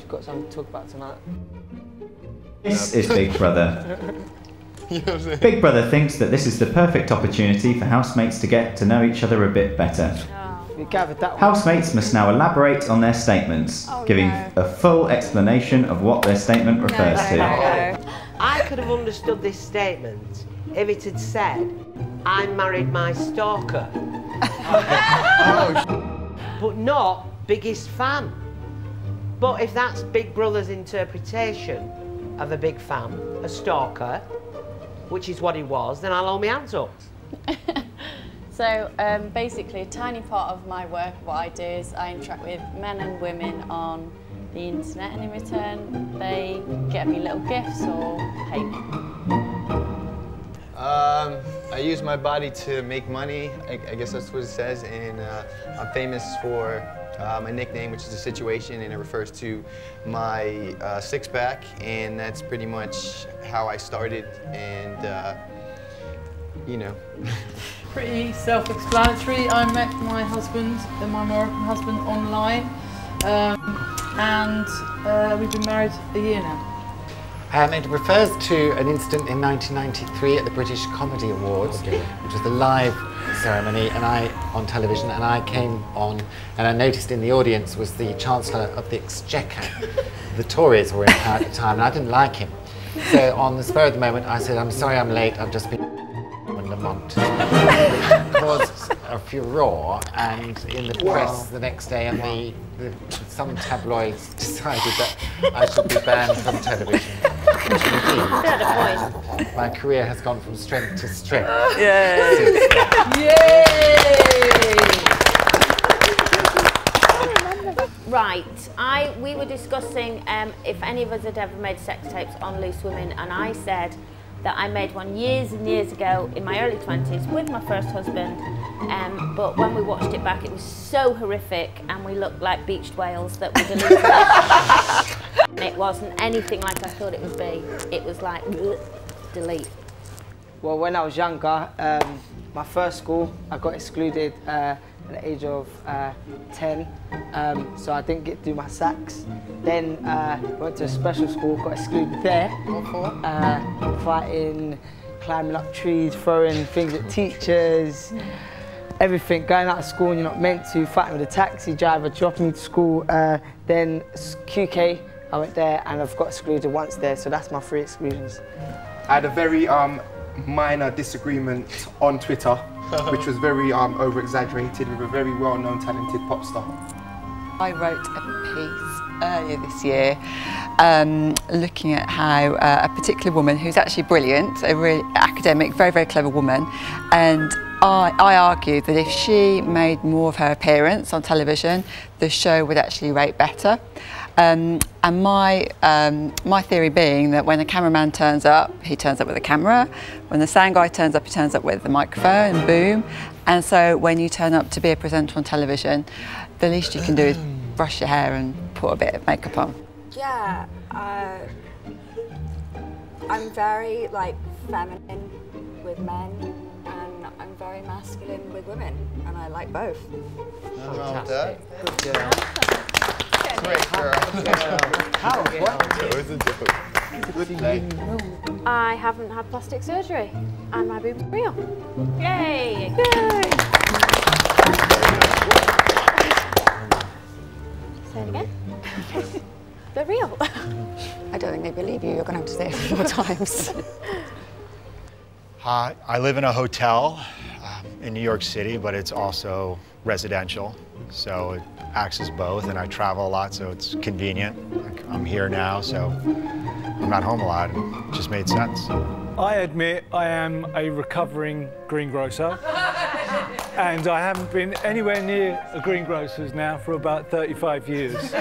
you've got something to talk about tonight. This is Big Brother. Big Brother thinks that this is the perfect opportunity for housemates to get to know each other a bit better. We gathered that one. Housemates must now elaborate on their statements, giving a full explanation of what their statement refers to. I could have understood this statement if it had said, I married my stalker. But not biggest fan. But if that's Big Brother's interpretation of a big fan, a stalker, which is what he was, then I'll hold my hands up. So basically, a tiny part of my work, what I do is I interact with men and women on the internet, and in return they get me little gifts or pay me. I use my body to make money, I guess that's what it says, and I'm famous for my nickname, which is a situation, and it refers to my six-pack, and that's pretty much how I started, and you know. Pretty self-explanatory. I met my husband, my Moroccan husband, online, and we've been married a year now. It refers to an incident in 1993 at the British Comedy Awards, which was the live ceremony on television, and I came on, and I noticed in the audience was the Chancellor of the Exchequer. The Tories were in power at the time, and I didn't like him. So on the spur of the moment, I said, I'm sorry I'm late, I've just been in Lamont. It caused a furore, and in the press the next day, and some tabloids decided that I should be banned from television. My career has gone from strength to strength. Yay! Right, we were discussing if any of us had ever made sex tapes on Loose Women, and I said that I made one years and years ago in my early 20s with my first husband, but when we watched it back it was so horrific and we looked like beached whales that we deleted it. It wasn't anything like I thought it would be. It was like, delete. Well, when I was younger, my first school, I got excluded at the age of 10, so I didn't get to do my sax. Then went to a special school, got excluded there. Fighting, climbing up trees, throwing things at teachers, everything, going out of school and you're not meant to, fighting with a taxi driver, dropping me to school. Then QK, I went there and I've got excluded once there, so that's my 3 exclusions. I had a very minor disagreement on Twitter, which was very over-exaggerated with a very well-known, talented pop star. I wrote a piece earlier this year looking at how a particular woman who's actually brilliant, a really academic, very, very clever woman, and I argued that if she made more of her appearance on television, the show would actually rate better. And my theory being that when a cameraman turns up, he turns up with a camera. When the sound guy turns up, he turns up with the microphone and boom. And so when you turn up to be a presenter on television, the least you can do is brush your hair and put a bit of makeup on. Yeah, I'm very feminine with men, and I'm very masculine with women, and I like both. Fantastic. Good girl. Great girl. I haven't had plastic surgery, and my boobs are real. Yay! Yay! Say it again. They're real. I don't think they believe you, you're going to have to say it a few more times. I live in a hotel in New York City, but it's also residential, so it acts as both, and I travel a lot, so it's convenient. I'm here now, so I'm not home a lot. It just made sense. I admit I am a recovering greengrocer, and I haven't been anywhere near a greengrocer's now for about 35 years,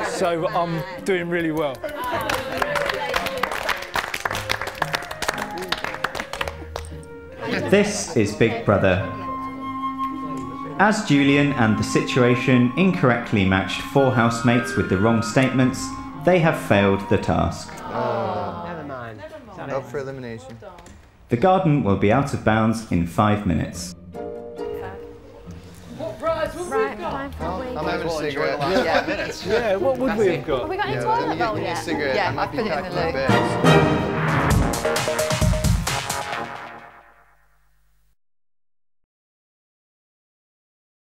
so I'm doing really well. This is Big Brother. As Julian and the Situation incorrectly matched 4 housemates with the wrong statements, they have failed the task. Never mind. Up for elimination. The garden will be out of bounds in 5 minutes. What prize Right, time for a wee. I'm having a cigarette. Yeah, what would we have got? Have we got any Yeah, toilet roll give me a yet? cigarette. Yeah, I might I be put it in packing the my loo. bags.